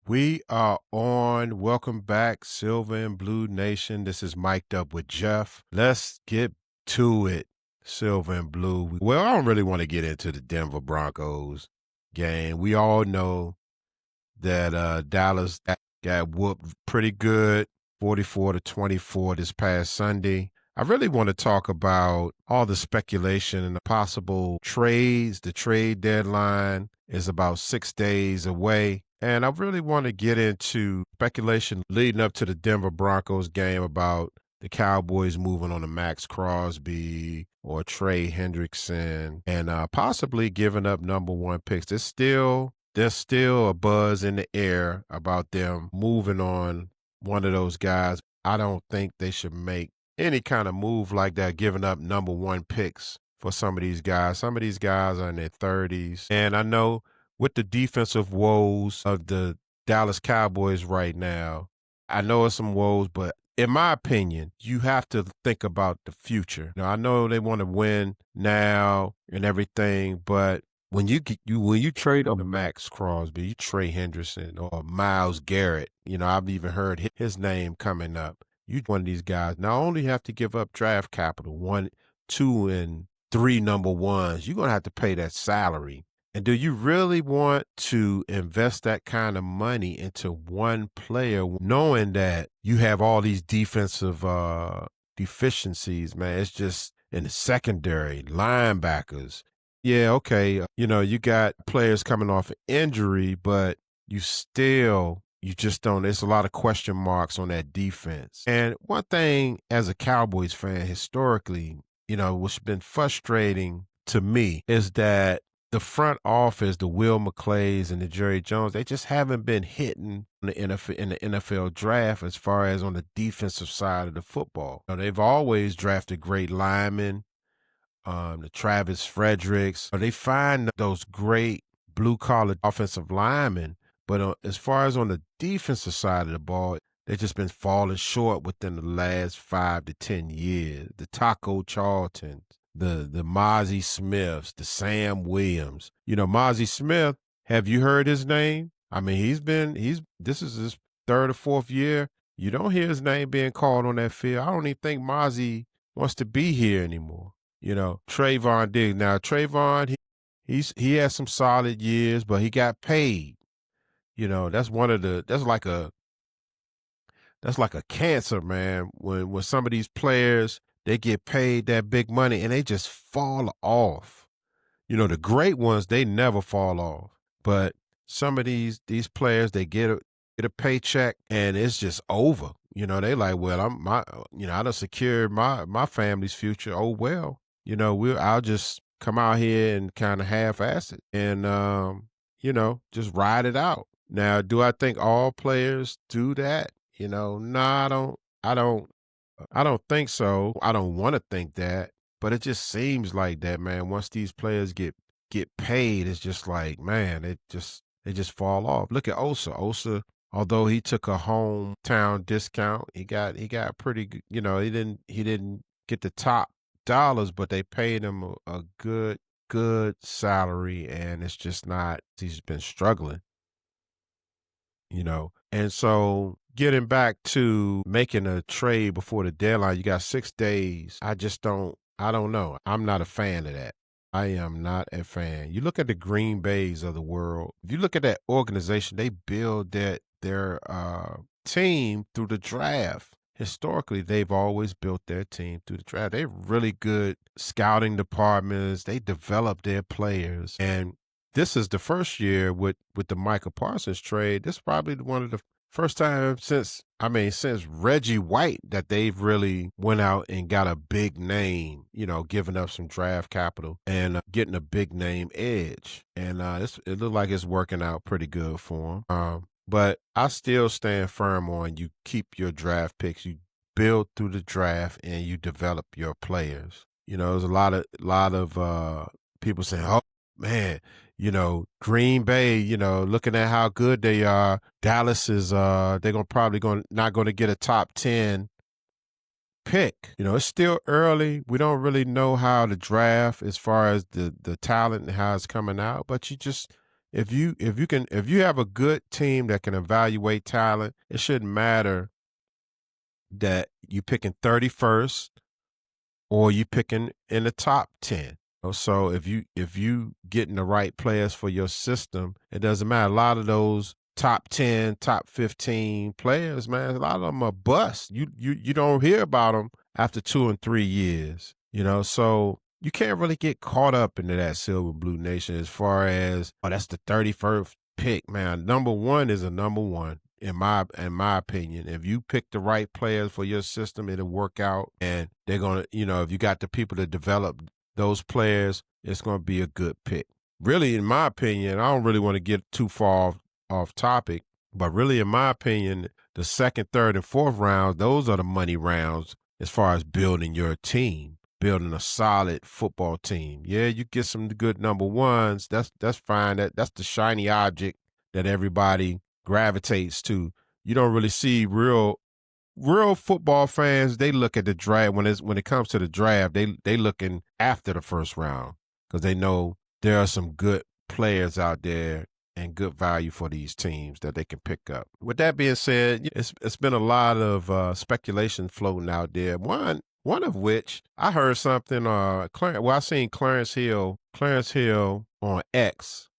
We are on. Welcome back, Silver and Blue Nation. This is Mic'd Up with Jeff. Let's get to it, Silver and Blue. Well, I don't really want to get into the Denver Broncos game. We all know that Dallas got whooped pretty good, 44-24 this past Sunday. I really want to talk about all the speculation and the possible trades. The trade deadline is about 6 days away. And I really want to get into speculation leading up to the Denver Broncos game about the Cowboys moving on to Max Crosby or Trey Hendrickson and possibly giving up number one picks. There's still a buzz in the air about them moving on one of those guys. I don't think they should make any kind of move like that, giving up number one picks for some of these guys. Some of these guys are in their 30s. And I know with the defensive woes of the Dallas Cowboys right now, I know it's some woes, but in my opinion, you have to think about the future. Now, I know they want to win now and everything, but when you trade on the Max Crosby, you trade Henderson or Miles Garrett, I've even heard his name coming up. You one of these guys not only have to give up draft capital, 1, 2, and 3 number ones, you're gonna have to pay that salary. And do you really want to invest that kind of money into one player, knowing that you have all these defensive deficiencies, man? It's just in the secondary, linebackers. Yeah, okay. You got players coming off of injury, but you just don't. There's a lot of question marks on that defense. And one thing as a Cowboys fan, historically, what's been frustrating to me is that the front office, the Will McClays and the Jerry Jones, they just haven't been hitting in the NFL draft as far as on the defensive side of the football. They've always drafted great linemen, the Travis Fredericks. They find those great blue-collar offensive linemen, but as far as on the defensive side of the ball, they've just been falling short within the last 5 to 10 years. The Taco Charltons, the Mozzie Smiths, the Sam Williams. Mozzie Smith, have you heard his name? I mean, this is his third or fourth year. You don't hear his name being called on that field. I don't even think Mozzie wants to be here anymore. Trayvon Diggs. Now, Trayvon, he has some solid years, but he got paid. That's like a cancer, man. When some of these players, they get paid that big money and they just fall off. The great ones, they never fall off. But some of these players, they get a paycheck and it's just over. They like, well, I done secured my family's future. Oh well. I'll just come out here and kind of half-ass it and, just ride it out. Now, do I think all players do that? No, I don't think so. I don't want to think that, but it just seems like that, man. Once these players get paid, it's just like, man, they just fall off. Look at Osa. Osa, although he took a hometown discount, he got pretty good, he didn't get the top dollars, but they paid him a good salary, and it's just not. He's been struggling. And so getting back to making a trade before the deadline, you got 6 days. I don't know. I'm not a fan of that. I am not a fan. You look at the Green Bays of the world. If you look at that organization, they build their team through the draft. Historically, they've always built their team through the draft. They're really good scouting departments. They develop their players. And this is the first year with the Micah Parsons trade. This is probably one of the first time since Reggie White that they've really went out and got a big name, giving up some draft capital and getting a big name edge. And it looked like it's working out pretty good for them. But I still stand firm on you keep your draft picks, you build through the draft, and you develop your players. There's a lot of people saying, "Oh man, Green Bay, looking at how good they are, Dallas is they're not going to get a top 10 pick. It's still early. We don't really know how the draft as far as the talent and how it's coming out, but if you have a good team that can evaluate talent, it shouldn't matter that you picking 31st or you picking in the top 10. So if you getting the right players for your system, it doesn't matter. A lot of those top 10, top 15 players, man, a lot of them are bust. You don't hear about them after 2 and 3 years. So you can't really get caught up into that Silver and Blue Nation as far as, oh, that's the 31st pick, man. Number one is a number one in my opinion. If you pick the right players for your system, it'll work out, and they're gonna, if you got the people to develop those players, it's gonna be a good pick. Really, in my opinion, I don't really want to get too far off topic, but really, in my opinion, the second, third, and fourth rounds, those are the money rounds as far as building your team, building a solid football team. Yeah, you get some good number ones. That's fine. That's the shiny object that everybody gravitates to. You don't really see real football fans. They look at the draft when it comes to the draft. They looking after the first round because they know there are some good players out there and good value for these teams that they can pick up. With that being said, it's been a lot of speculation floating out there. One of which I heard something. I seen Clarence Hill on X,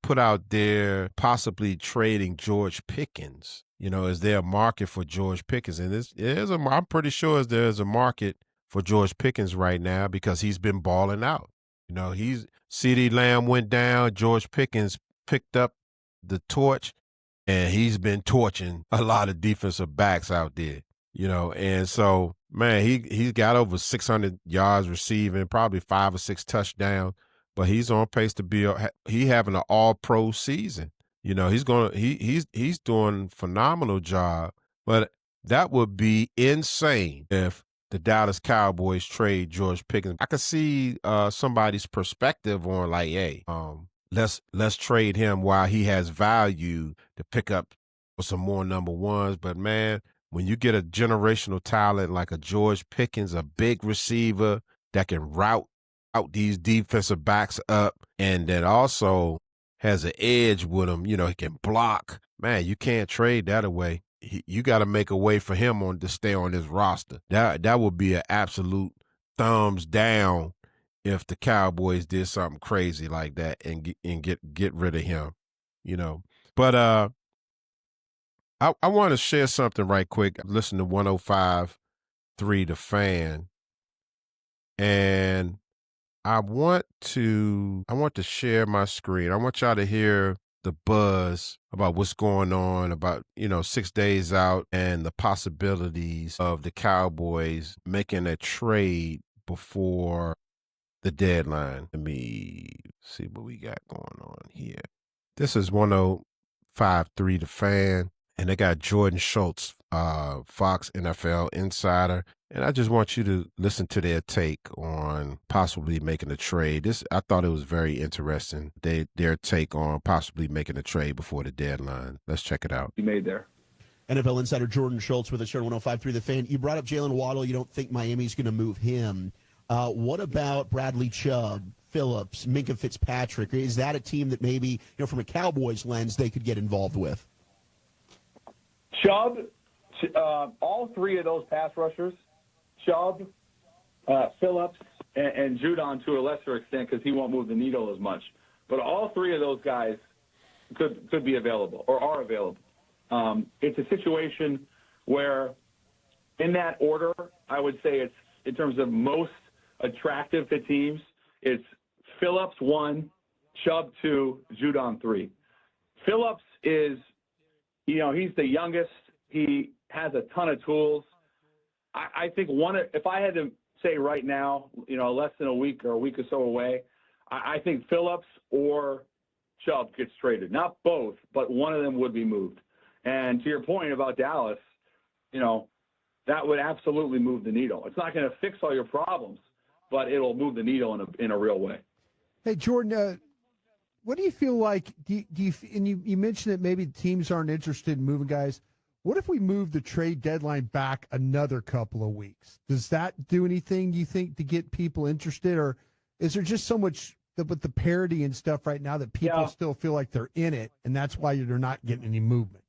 put out there possibly trading George Pickens. Is there a market for George Pickens? And I'm pretty sure there's a market for George Pickens right now because he's been balling out. CeeDee Lamb went down, George Pickens picked up the torch, and he's been torching a lot of defensive backs out there. And so, man, he's got over 600 yards receiving, probably 5 or 6 touchdowns. But he's on pace to be having an all-pro season. He's doing a phenomenal job. But that would be insane if the Dallas Cowboys trade George Pickens. I could see somebody's perspective on like, hey, let's trade him while he has value to pick up some more number ones. But man, when you get a generational talent like a George Pickens, a big receiver that can route out these defensive backs up, and that also has an edge with him, he can block. Man, you can't trade that away. You got to make a way for him to stay on this roster. That would be an absolute thumbs down if the Cowboys did something crazy like that and get rid of him. But I want to share something right quick. Listen to 105.3 The Fan, and I want to share my screen. I want y'all to hear the buzz about what's going on about, 6 days out and the possibilities of the Cowboys making a trade before the deadline. Let me see what we got going on here. This is 105.3 The Fan, and they got Jordan Schultz, Fox NFL Insider. And I just want you to listen to their take on possibly making a trade. I thought it was very interesting, their take on possibly making a trade before the deadline. Let's check it out. You made there. NFL insider Jordan Schultz with us here on 105.3 The Fan. You brought up Jalen Waddle. You don't think Miami's going to move him. What about Bradley Chubb, Phillips, Minkah Fitzpatrick? Is that a team that maybe, from a Cowboys lens, they could get involved with? Chubb, all three of those pass rushers, Chubb, Phillips, and Judon to a lesser extent because he won't move the needle as much. But all three of those guys could be available or are available. It's a situation where, in that order, I would say it's in terms of most attractive to teams. It's Phillips 1, Chubb 2, Judon 3. Phillips is, he's the youngest. He has a ton of tools. I think if I had to say right now, less than a week or so away, I think Phillips or Chubb gets traded. Not both, but one of them would be moved. And to your point about Dallas, that would absolutely move the needle. It's not going to fix all your problems, but it'll move the needle in a real way. Hey, Jordan, what do you feel like? Do you and you mentioned that maybe teams aren't interested in moving guys. What if we move the trade deadline back another couple of weeks? Does that do anything, do you think, to get people interested, or is there just so much with the parity and stuff right now that people still feel like they're in it, and that's why they're not getting any movement.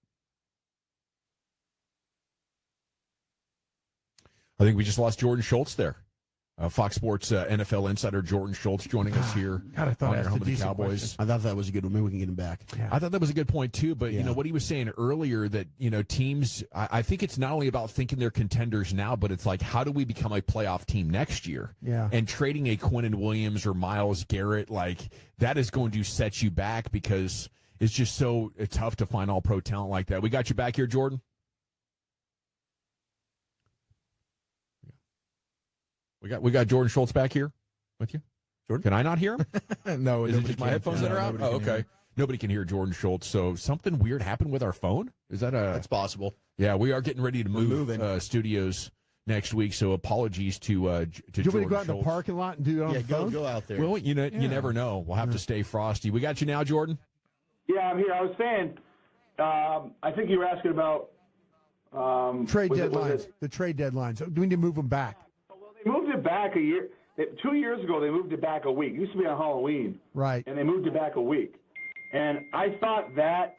I think we just lost Jordan Schultz there. Fox Sports NFL insider Jordan Schultz joining us here God, I thought on that's our home a of the decent Cowboys. question. I thought that was a good one. Maybe we can get him back. Yeah. I thought that was a good point too. But Yeah. what he was saying earlier, that teams. I think it's not only about thinking they're contenders now, but it's like, how do we become a playoff team next year? Yeah. And trading a Quinnen Williams or Myles Garrett, like, that is going to set you back, because it's just so tough to find all pro talent like that. We got you back here, Jordan. We got Jordan Schultz back here with you. Jordan, can I not hear him? No, Is it just my headphones that are out? Oh, okay. Nobody can hear Jordan Schultz. So something weird happened with our phone? Is that That's possible. Yeah, we are getting ready to We're move moving. studios next week. So apologies to Do you want me to Jordan go out in the Schultz. parking lot and do it on the phone? Go out there. Well, you never know. We'll have to stay frosty. We got you now, Jordan. Yeah, I'm here. I was saying, I think you were asking about Trade was it- deadlines. The trade deadlines. Do we need to move them back? They moved it back a year. 2 years ago, they moved it back a week. It used to be on Halloween, Right. and they moved it back a week. And I thought that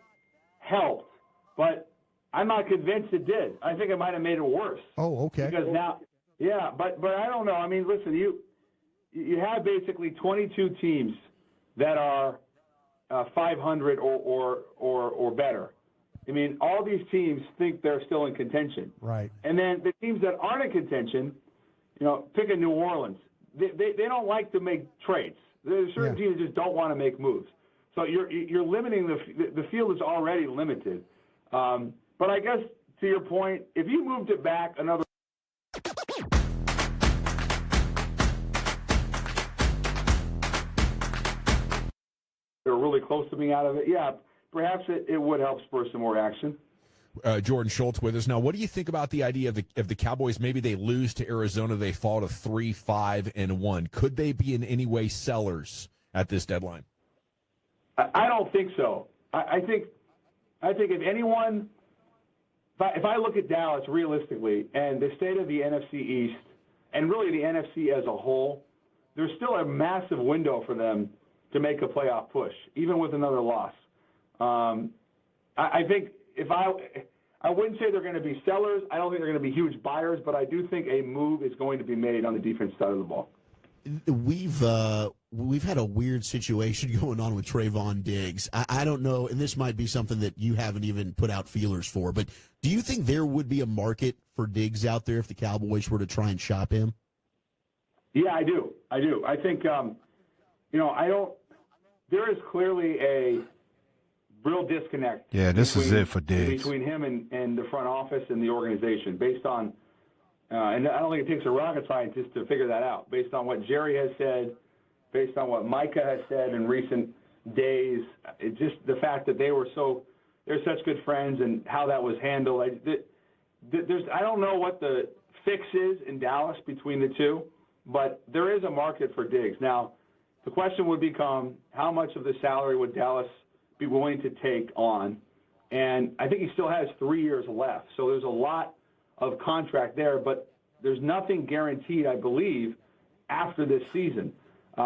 helped, but I'm not convinced it did. I think it might have made it worse. Oh, okay. Because now, yeah, but I don't know. I mean, listen, you have basically 22 teams that are 500 or better. I mean, all these teams think they're still in contention. Right. And then the teams that aren't in contention, pick a New Orleans. They don't like to make trades. There's certain teams that just don't want to make moves. So you're limiting the field is already limited. But I guess to your point, if you moved it back another. They're really close to being out of it. Yeah, perhaps it would help spur some more action. Jordan Schultz with us now. What do you think about the idea of the Cowboys? Maybe they lose to Arizona, they fall to 3-5-1. Could they be in any way sellers at this deadline? I don't think so. I think if anyone, if I look at Dallas realistically and the state of the NFC East and really the NFC as a whole, there's still a massive window for them to make a playoff push, even with another loss. I think I wouldn't say they're going to be sellers. I don't think they're going to be huge buyers, but I do think a move is going to be made on the defense side of the ball. We've had a weird situation going on with Trayvon Diggs. I don't know, and this might be something that you haven't even put out feelers for, but do you think there would be a market for Diggs out there if the Cowboys were to try and shop him? Yeah, I do. I think, there is clearly a real disconnect. Yeah, this is it for Diggs. Between him and the front office and the organization, based on, and I don't think it takes a rocket scientist to figure that out, based on what Jerry has said, based on what Micah has said in recent days. It's just the fact that they're such good friends and how that was handled. I don't know what the fix is in Dallas between the two, but there is a market for Diggs. Now, the question would become, how much of the salary would Dallas be willing to take on? And I think he still has 3 years left. So there's a lot of contract there, but there's nothing guaranteed, I believe, after this season,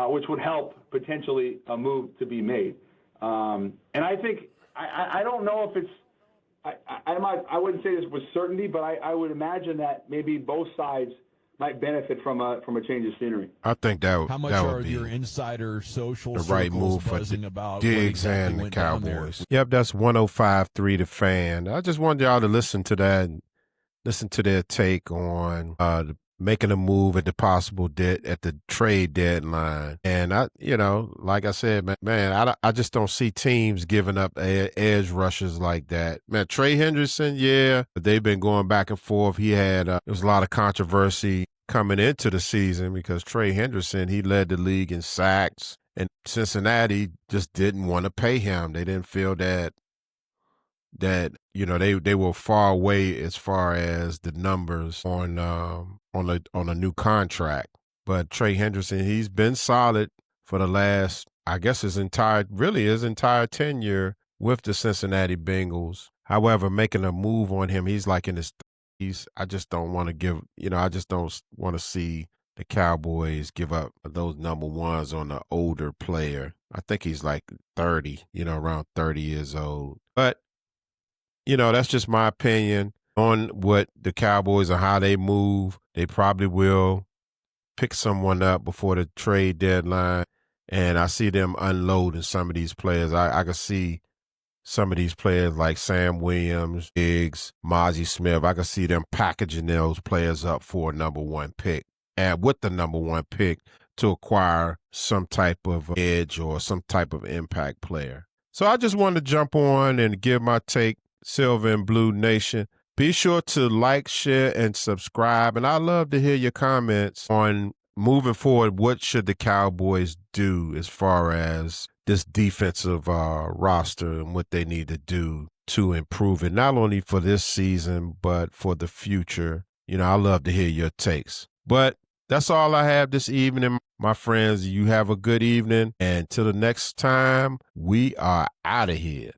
which would help potentially a move to be made. And I think, I don't know if it's, I wouldn't say this with certainty, but I would imagine that maybe both sides might benefit from a change of scenery. I think that How much that are would be your insider social the right circles move for buzzing about what Diggs exactly and the went down there? Cowboys. Yep, that's 105.3 The Fan. I just wanted y'all to listen to that, listen to their take on making a move at the possible at the trade deadline. And like I said, man, I just don't see teams giving up edge rushers like that. Man, Trey Henderson, yeah, but they've been going back and forth. He had there was a lot of controversy coming into the season because Trey Henderson, he led the league in sacks, and Cincinnati just didn't want to pay him. They didn't feel that they were far away as far as the numbers on a new contract. But Trey Henderson, he's been solid for the last, I guess, his entire tenure with the Cincinnati Bengals. However, making a move on him, he's like in his 30s. I just don't want to I just don't want to see the Cowboys give up those number ones on the older player. I think he's like 30, around 30 years old. But, that's just my opinion on what the Cowboys and how they move. They probably will pick someone up before the trade deadline. And I see them unloading some of these players. I can see some of these players like Sam Williams, Diggs, Mozzie Smith. I can see them packaging those players up for a number one pick. And with the number one pick to acquire some type of edge or some type of impact player. So I just wanted to jump on and give my take, Silver and Blue Nation. Be sure to like, share, and subscribe. And I'd love to hear your comments on moving forward. What should the Cowboys do as far as this defensive roster and what they need to do to improve it, not only for this season, but for the future? I love to hear your takes. But that's all I have this evening, my friends. You have a good evening. And till the next time, we are out of here.